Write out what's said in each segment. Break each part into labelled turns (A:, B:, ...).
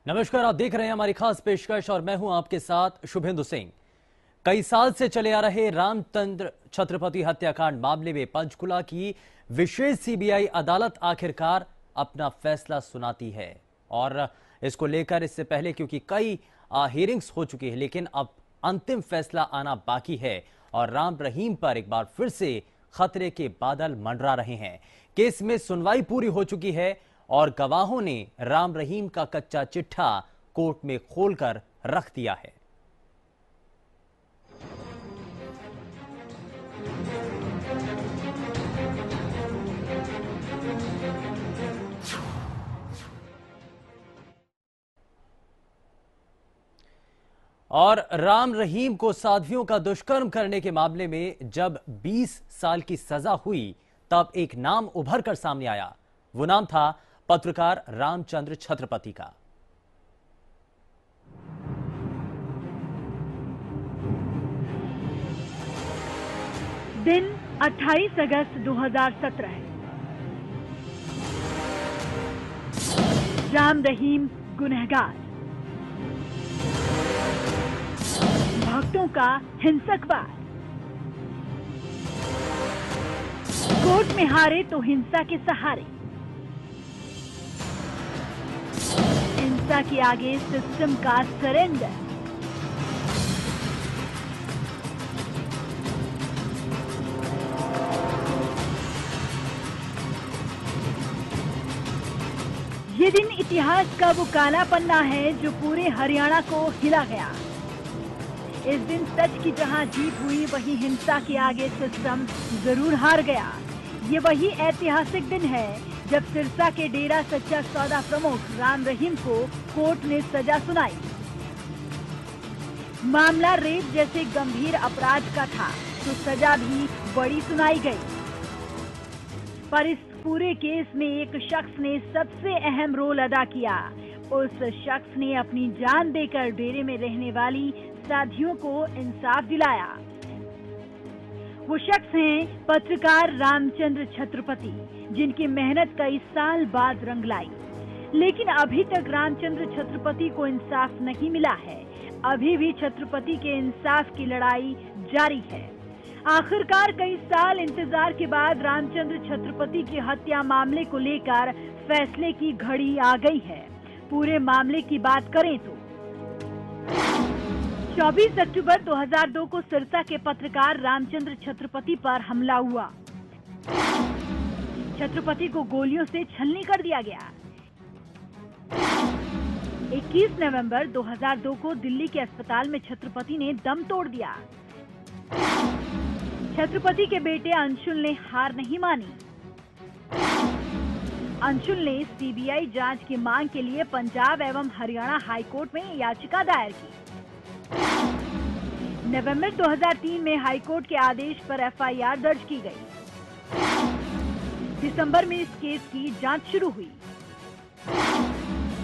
A: नमस्कार, आप देख रहे हैं हमारी खास पेशकश और मैं हूं आपके साथ शुभेंदु सिंह। कई साल से चले आ रहे रामचंद्र छत्रपति हत्याकांड मामले में पंचकुला की विशेष सीबीआई अदालत आखिरकार अपना फैसला सुनाती है। और इसको लेकर इससे पहले क्योंकि कई हियरिंग्स हो चुकी है, लेकिन अब अंतिम फैसला आना बाकी है और राम रहीम पर एक बार फिर से खतरे के बादल मंडरा रहे हैं। केस में सुनवाई पूरी हो चुकी है और गवाहों ने राम रहीम का कच्चा चिट्ठा कोर्ट में खोलकर रख दिया है। और राम रहीम को साध्वियों का दुष्कर्म करने के मामले में जब 20 साल की सजा हुई तब एक नाम उभर कर सामने आया। वो नाम था पत्रकार रामचंद्र छत्रपति का।
B: दिन 28 अगस्त 2017 है। राम रहीम गुनहगार, भक्तों का हिंसक वार, कोर्ट में हारे तो हिंसा के सहारे, हिंसा के आगे सिस्टम का सरेंडर। ये दिन इतिहास का वो काला पन्ना है जो पूरे हरियाणा को हिला गया। इस दिन सच की जहां जीत हुई, वही हिंसा के आगे सिस्टम जरूर हार गया। ये वही ऐतिहासिक दिन है जब सिरसा के डेरा सच्चा सौदा प्रमुख राम रहीम को कोर्ट ने सजा सुनाई। मामला रेप जैसे गंभीर अपराध का था तो सजा भी बड़ी सुनाई गई। पर इस पूरे केस में एक शख्स ने सबसे अहम रोल अदा किया। उस शख्स ने अपनी जान देकर डेरे में रहने वाली साथियों को इंसाफ दिलाया। वो शख्स हैं पत्रकार रामचंद्र छत्रपति, जिनकी मेहनत कई साल बाद रंग लाई। लेकिन अभी तक रामचंद्र छत्रपति को इंसाफ नहीं मिला है। अभी भी छत्रपति के इंसाफ की लड़ाई जारी है। आखिरकार कई साल इंतजार के बाद रामचंद्र छत्रपति की हत्या मामले को लेकर फैसले की घड़ी आ गई है। पूरे मामले की बात करें तो 24 अक्टूबर 2002 को सिरसा के पत्रकार रामचंद्र छत्रपति पर हमला हुआ। छत्रपति को गोलियों से छलनी कर दिया गया। 21 नवंबर 2002 को दिल्ली के अस्पताल में छत्रपति ने दम तोड़ दिया। छत्रपति के बेटे अंशुल ने हार नहीं मानी। अंशुल ने सीबीआई जांच की मांग के लिए पंजाब एवं हरियाणा हाईकोर्ट में याचिका दायर की। नवंबर 2003 में हाईकोर्ट के आदेश पर एफआईआर दर्ज की गई। दिसंबर में इस केस की जांच शुरू हुई।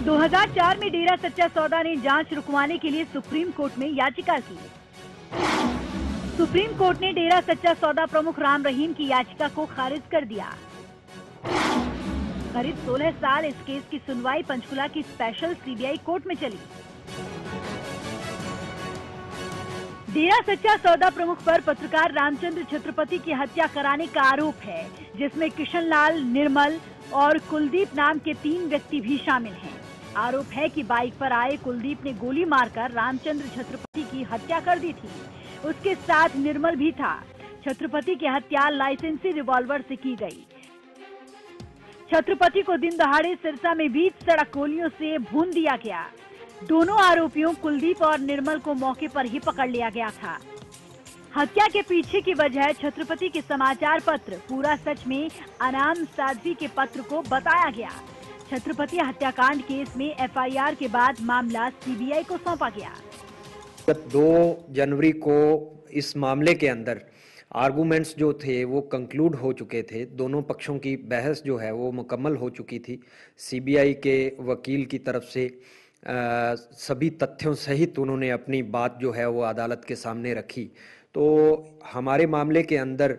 B: 2004 में डेरा सच्चा सौदा ने जांच रुकवाने के लिए सुप्रीम कोर्ट में याचिका की। सुप्रीम कोर्ट ने डेरा सच्चा सौदा प्रमुख राम रहीम की याचिका को खारिज कर दिया। करीब 16 साल इस केस की सुनवाई पंचकुला की स्पेशल सीबीआई कोर्ट में चली। डेरा सच्चा सौदा प्रमुख पर पत्रकार रामचंद्र छत्रपति की हत्या कराने का आरोप है, जिसमें किशनलाल, निर्मल और कुलदीप नाम के 3 व्यक्ति भी शामिल हैं। आरोप है कि बाइक पर आए कुलदीप ने गोली मारकर रामचंद्र छत्रपति की हत्या कर दी थी। उसके साथ निर्मल भी था। छत्रपति की हत्या लाइसेंसी रिवॉल्वर से की गई। छत्रपति को दिन दहाड़े सिरसा में बीच सड़क गोलियों से भून दिया गया। दोनों आरोपियों कुलदीप और निर्मल को मौके पर ही पकड़ लिया गया था। हत्या के पीछे की वजह छत्रपति के समाचार पत्र पूरा सच में अनाम साध्वी के पत्र को बताया गया। छत्रपति हत्याकांड केस में एफआईआर के बाद मामला सीबीआई को सौंपा गया।
C: 2 जनवरी को इस मामले के अंदर आर्गूमेंट्स जो थे वो कंक्लूड हो चुके थे। दोनों पक्षों की बहस जो है वो मुकम्मल हो चुकी थी। सीबीआई के वकील की तरफ से सभी तथ्यों सहित उन्होंने अपनी बात जो है वो अदालत के सामने रखी। तो हमारे मामले के अंदर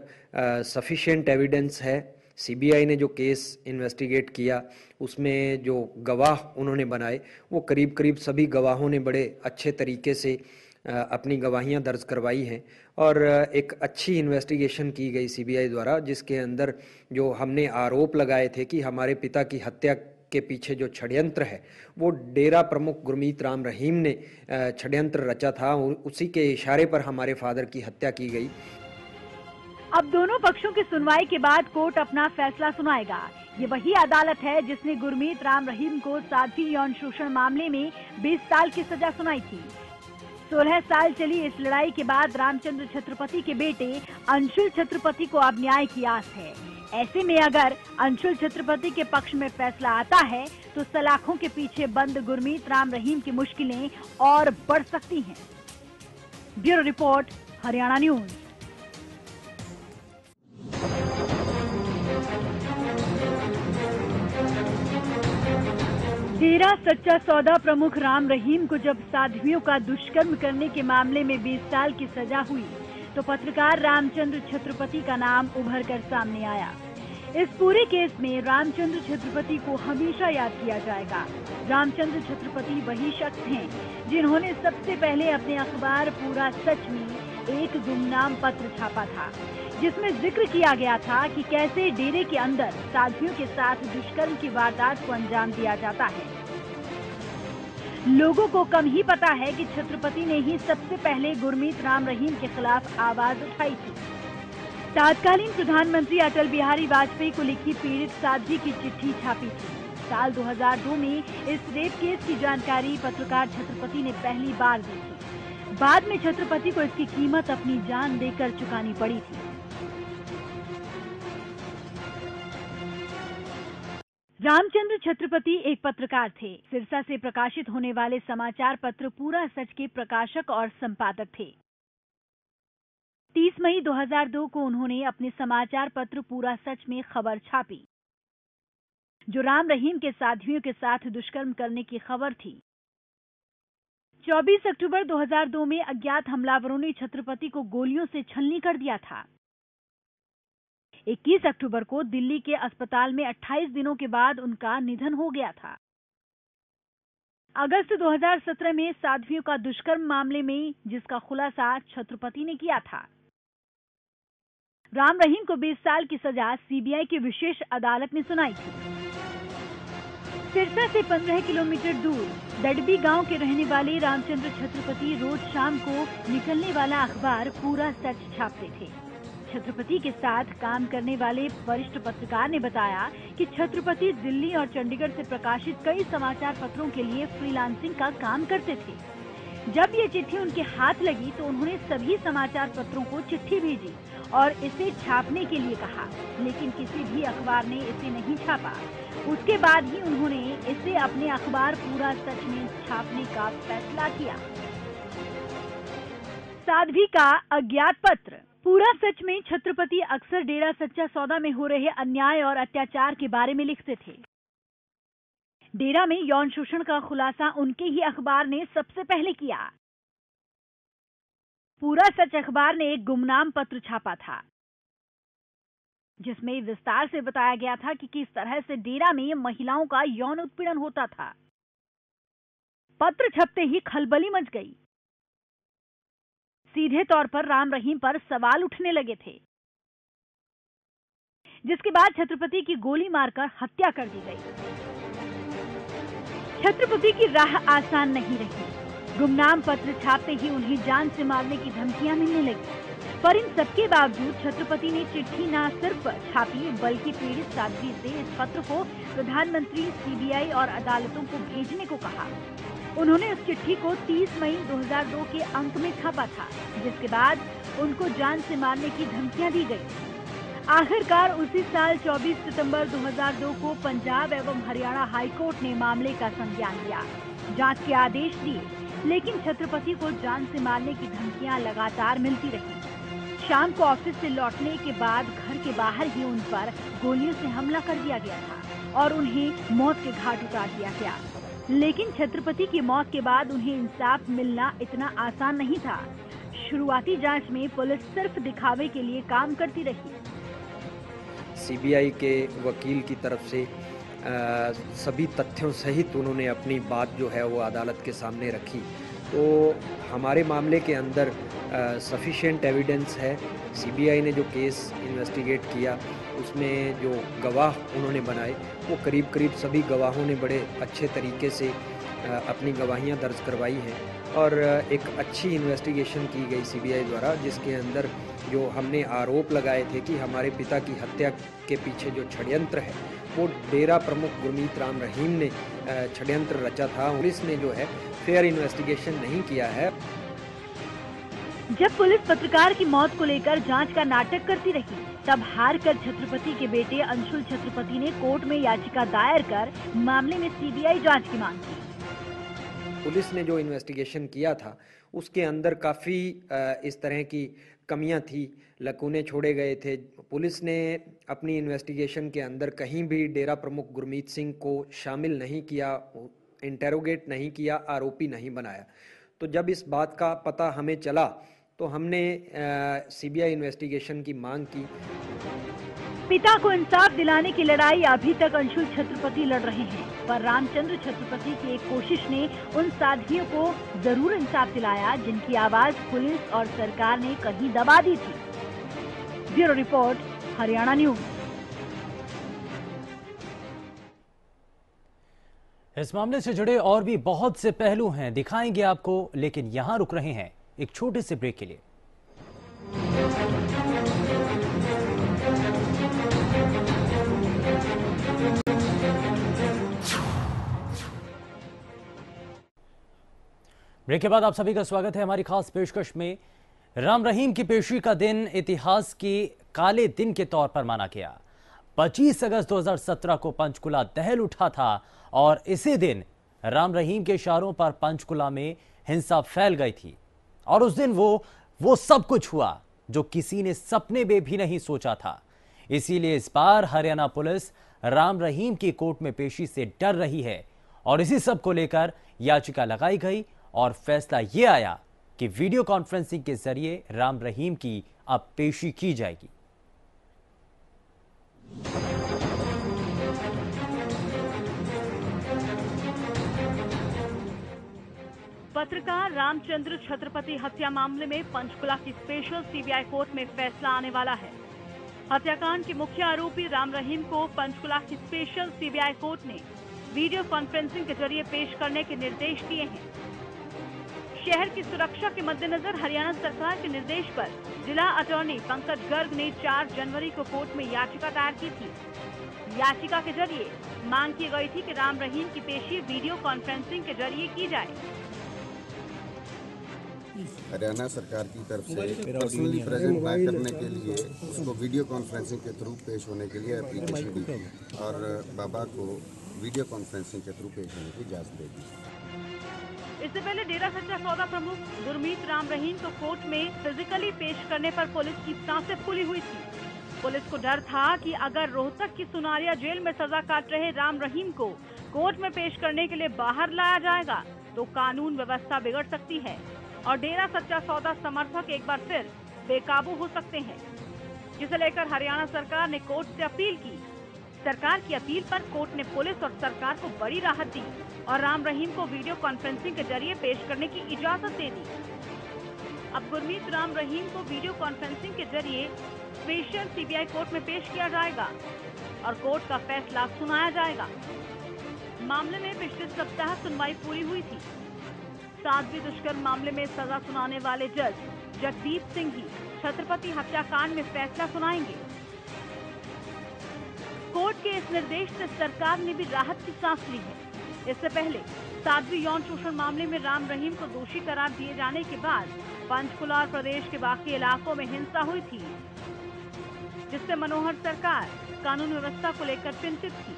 C: सफिशिएंट एविडेंस है, सीबीआई ने जो केस इन्वेस्टिगेट किया उसमें जो गवाह उन्होंने बनाए वो करीब करीब सभी गवाहों ने बड़े अच्छे तरीके से अपनी गवाहियां दर्ज करवाई हैं और एक अच्छी इन्वेस्टिगेशन की गई सीबीआई द्वारा, जिसके अंदर जो हमने आरोप लगाए थे कि हमारे पिता की हत्या के पीछे जो षड्यंत्र है वो डेरा प्रमुख गुरमीत राम रहीम ने षड्यंत्र रचा था, उसी के इशारे पर हमारे फादर की हत्या की गई।
B: अब दोनों पक्षों की सुनवाई के बाद कोर्ट अपना फैसला सुनाएगा। ये वही अदालत है जिसने गुरमीत राम रहीम को साध्वी यौन शोषण मामले में 20 साल की सजा सुनाई थी। 16 साल चली इस लड़ाई के बाद रामचंद्र छत्रपति के बेटे अंशुल छत्रपति को अब न्याय की आस है। ऐसे में अगर अंशुल छत्रपति के पक्ष में फैसला आता है तो सलाखों के पीछे बंद गुरमीत राम रहीम की मुश्किलें और बढ़ सकती हैं। Bureau report, Haryana news. Dera Sacha Sauda प्रमुख राम रहीम को जब साध्वियों का दुष्कर्म करने के मामले में 20 साल की सजा हुई तो पत्रकार रामचंद्र छत्रपति का नाम उभर कर सामने आया। इस पूरे केस में रामचंद्र छत्रपति को हमेशा याद किया जाएगा। रामचंद्र छत्रपति वही शख्स हैं जिन्होंने सबसे पहले अपने अखबार पूरा सच में एक गुमनाम पत्र छापा था, जिसमें जिक्र किया गया था कि कैसे डेरे के अंदर साध्वियों के साथ दुष्कर्म की वारदात को अंजाम दिया जाता है। लोगों को कम ही पता है कि छत्रपति ने ही सबसे पहले गुरमीत राम रहीम के खिलाफ आवाज उठाई थी। तत्कालीन प्रधानमंत्री अटल बिहारी वाजपेयी को लिखी पीड़ित साध्वी की चिट्ठी छापी थी। साल 2002 में इस रेप केस की जानकारी पत्रकार छत्रपति ने पहली बार दी थी। बाद में छत्रपति को इसकी कीमत अपनी जान देकर चुकानी पड़ी थी। रामचंद्र छत्रपति एक पत्रकार थे। सिरसा से प्रकाशित होने वाले समाचार पत्र पूरा सच के प्रकाशक और संपादक थे। 30 मई 2002 को उन्होंने अपने समाचार पत्र पूरा सच में खबर छापी, जो राम रहीम के साध्वियों के साथ दुष्कर्म करने की खबर थी। 24 अक्टूबर 2002 में अज्ञात हमलावरों ने छत्रपति को गोलियों से छलनी कर दिया था। 21 अक्टूबर को दिल्ली के अस्पताल में 28 दिनों के बाद उनका निधन हो गया था। अगस्त 2017 में साध्वियों का दुष्कर्म मामले में जिसका खुलासा छत्रपति ने किया था। राम रहीम को 20 साल की सजा सीबीआई की विशेष अदालत ने सुनाई थी। सिरसा से 15 किलोमीटर दूर दडबी गांव के रहने वाले रामचंद्र छत्रपति रोज शाम को निकलने वाला अखबार पूरा सच छापते थे। छत्रपति के साथ काम करने वाले वरिष्ठ पत्रकार ने बताया कि छत्रपति दिल्ली और चंडीगढ़ से प्रकाशित कई समाचार पत्रों के लिए फ्रीलांसिंग का काम करते थे। जब ये चिट्ठी उनके हाथ लगी तो उन्होंने सभी समाचार पत्रों को चिट्ठी भेजी और इसे छापने के लिए कहा, लेकिन किसी भी अखबार ने इसे नहीं छापा। उसके बाद ही उन्होंने इसे अपने अखबार पूरा सच में छापने का फैसला किया। साध्वी का अज्ञात पत्र। पूरा सच में छत्रपति अक्सर डेरा सच्चा सौदा में हो रहे अन्याय और अत्याचार के बारे में लिखते थे। डेरा में यौन शोषण का खुलासा उनके ही अखबार ने सबसे पहले किया। पूरा सच अखबार ने एक गुमनाम पत्र छापा था, जिसमें विस्तार से बताया गया था कि किस तरह से डेरा में महिलाओं का यौन उत्पीड़न होता था। पत्र छपते ही खलबली मच गई। सीधे तौर पर राम रहीम पर सवाल उठने लगे थे, जिसके बाद छत्रपति की गोली मारकर हत्या कर दी गई। छत्रपति की राह आसान नहीं रही। गुमनाम पत्र छापते ही उन्हें जान से मारने की धमकियां मिलने लगी, पर इन सबके बावजूद छत्रपति ने चिट्ठी न सिर्फ छापी बल्कि पीड़ित साध्वी से इस पत्र को प्रधानमंत्री, सीबीआई और अदालतों को भेजने को कहा। उन्होंने उस चिट्ठी को 30 मई 2002 के अंक में छापा था, जिसके बाद उनको जान से मारने की धमकियां दी गई। आखिरकार उसी साल 24 सितंबर 2002 को पंजाब एवं हरियाणा हाईकोर्ट ने मामले का संज्ञान लिया, जांच के आदेश दिए, लेकिन छत्रपति को जान से मारने की धमकियां लगातार मिलती रही। शाम को ऑफिस से लौटने के बाद घर के बाहर ही उन पर गोलियों से हमला कर दिया गया था और उन्हें मौत के घाट उतार दिया गया। लेकिन छत्रपति की मौत के बाद उन्हें इंसाफ मिलना इतना आसान नहीं था। शुरुआती जांच में पुलिस सिर्फ दिखावे के लिए काम करती रही।
C: सीबीआई के वकील की तरफ से सभी तथ्यों सहित उन्होंने अपनी बात जो है वो अदालत के सामने रखी। तो हमारे मामले के अंदर सफिशिएंट एविडेंस है। सीबीआई ने जो केस इन्वेस्टिगेट किया उसमें जो गवाह उन्होंने बनाए वो करीब करीब सभी गवाहों ने बड़े अच्छे तरीके से अपनी गवाहियां दर्ज करवाई हैं और एक अच्छी इन्वेस्टिगेशन की गई सीबीआई द्वारा, जिसके अंदर जो हमने आरोप लगाए थे कि हमारे पिता की हत्या के पीछे जो षड्यंत्र है वो डेरा प्रमुख गुरमीत राम रहीम ने षड्यंत्र रचा था। पुलिस ने जो है फेयर इन्वेस्टिगेशन नहीं किया है।
B: जब पुलिस पत्रकार की मौत को लेकर जांच का नाटक करती रही, तब हार कर छत्रपति के बेटे अंशुल छत्रपति ने कोर्ट में याचिका दायर कर मामले में सीबीआई जांच की मांग की।
C: पुलिस ने जो इन्वेस्टिगेशन किया था उसके अंदर काफ़ी इस तरह की कमियां थी, लकूने छोड़े गए थे। पुलिस ने अपनी इन्वेस्टिगेशन के अंदर कहीं भी डेरा प्रमुख गुरमीत सिंह को शामिल नहीं किया, इंटेरोगेट नहीं किया, आरोपी नहीं बनाया। तो जब इस बात का पता हमें चला तो हमने सीबीआई इन्वेस्टिगेशन की मांग की।
B: पिता को इंसाफ दिलाने की लड़ाई अभी तक अंशुल छत्रपति लड़ रहे हैं, पर रामचंद्र छत्रपति की एक कोशिश ने उन साथियों को जरूर इंसाफ दिलाया जिनकी आवाज पुलिस और सरकार ने कहीं दबा दी थी। Bureau report, Haryana news.
A: इस मामले से जुड़े और भी बहुत से पहलू हैं, दिखाएंगे आपको, लेकिन यहां रुक रहे हैं एक छोटे से ब्रेक के लिए। ब्रेक के बाद आप सभी का स्वागत है हमारी खास पेशकश में। राम रहीम की पेशी का दिन इतिहास के काले दिन के तौर पर माना गया। 25 अगस्त 2017 को पंचकुला दहल उठा था और इसी दिन राम रहीम के इशारों पर पंचकुला में हिंसा फैल गई थी और उस दिन वो सब कुछ हुआ जो किसी ने सपने में भी नहीं सोचा था। इसीलिए इस बार हरियाणा पुलिस राम रहीम की कोर्ट में पेशी से डर रही है और इसी सब को लेकर याचिका लगाई गई और फैसला यह आया कि वीडियो कॉन्फ्रेंसिंग के जरिए राम रहीम की अब पेशी की जाएगी।
B: पत्रकार रामचंद्र छत्रपति हत्या मामले में पंचकुला की स्पेशल सीबीआई कोर्ट में फैसला आने वाला है। हत्याकांड के मुख्य आरोपी राम रहीम को पंचकुला की स्पेशल सीबीआई कोर्ट ने वीडियो कॉन्फ्रेंसिंग के जरिए पेश करने के निर्देश दिए हैं। शहर की सुरक्षा के मद्देनजर हरियाणा सरकार के निर्देश पर जिला अटॉर्नी पंकज गर्ग ने 4 जनवरी को कोर्ट में याचिका दायर की थी। याचिका के जरिए मांग की गई थी कि राम रहीम की पेशी वीडियो कॉन्फ्रेंसिंग के जरिए की जाए।
D: हरियाणा सरकार की तरफ से पर्सनली प्रेजेंट ना करने के लिए उसको वीडियो कॉन्फ्रेंसिंग के थ्रू पेश होने के लिए एप्लीकेशन दी और बाबा को वीडियो कॉन्फ्रेंसिंग के थ्रू पेश होने की इजाजत दे दी।
B: इससे पहले डेरा सच्चा सौदा प्रमुख गुरमीत राम रहीम को कोर्ट में फिजिकली पेश करने पर पुलिस की सांसें फूली हुई थी। पुलिस को डर था कि अगर रोहतक की सुनारिया जेल में सजा काट रहे राम रहीम को कोर्ट में पेश करने के लिए बाहर लाया जाएगा तो कानून व्यवस्था बिगड़ सकती है और डेरा सच्चा सौदा समर्थक एक बार फिर बेकाबू हो सकते हैं, जिसे लेकर हरियाणा सरकार ने कोर्ट से अपील की। सरकार की अपील पर कोर्ट ने पुलिस और सरकार को बड़ी राहत दी और राम रहीम को वीडियो कॉन्फ्रेंसिंग के जरिए पेश करने की इजाजत दे दी। अब गुरमीत राम रहीम को वीडियो कॉन्फ्रेंसिंग के जरिए स्पेशल सीबीआई कोर्ट में पेश किया जाएगा और कोर्ट का फैसला सुनाया जाएगा। मामले में पिछले सप्ताह सुनवाई पूरी हुई थी। साध्वी दुष्कर्म मामले में सजा सुनाने वाले जज जगदीप सिंह ही छत्रपति हत्याकांड में फैसला सुनाएंगे। कोर्ट के इस निर्देश से सरकार ने भी राहत की सांस ली है। इससे पहले साध्वी यौन शोषण मामले में राम रहीम को दोषी करार दिए जाने के बाद पंचकुला और प्रदेश के बाकी इलाकों में हिंसा हुई थी, जिससे मनोहर सरकार कानून व्यवस्था को लेकर चिंतित थी।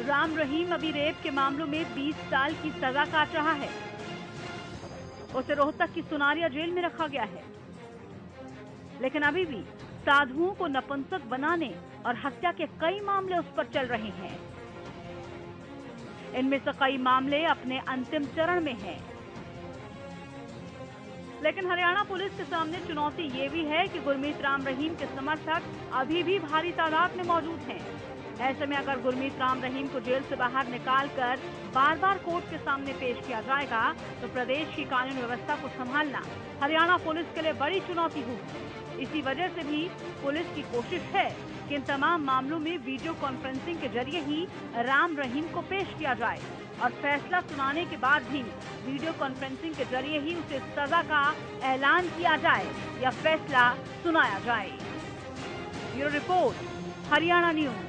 B: राम रहीम अभी रेप के मामलों में 20 साल की सजा काट रहा है। उसे रोहतक की सुनारिया जेल में रखा गया है, लेकिन अभी भी साधुओं को नपुंसक बनाने और हत्या के कई मामले उस पर चल रहे हैं। इनमें से कई मामले अपने अंतिम चरण में हैं। लेकिन हरियाणा पुलिस के सामने चुनौती ये भी है कि गुरमीत राम रहीम के समर्थक अभी भी भारी तादाद में मौजूद हैं। ऐसे में अगर गुरमीत राम रहीम को जेल से बाहर निकालकर बार बार कोर्ट के सामने पेश किया जाएगा तो प्रदेश की कानून व्यवस्था को संभालना हरियाणा पुलिस के लिए बड़ी चुनौती होगी। इसी वजह से भी पुलिस की कोशिश है कि इन तमाम मामलों में वीडियो कॉन्फ्रेंसिंग के जरिए ही राम रहीम को पेश किया जाए और फैसला सुनाने के बाद भी वीडियो कॉन्फ्रेंसिंग के जरिए ही उसे सजा का ऐलान किया जाए या फैसला सुनाया जाए। Bureau report, Haryana news.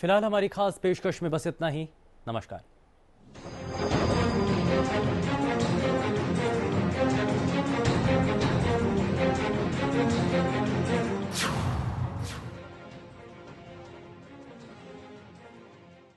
A: फिलहाल हमारी खास पेशकश में बस इतना ही। नमस्कार।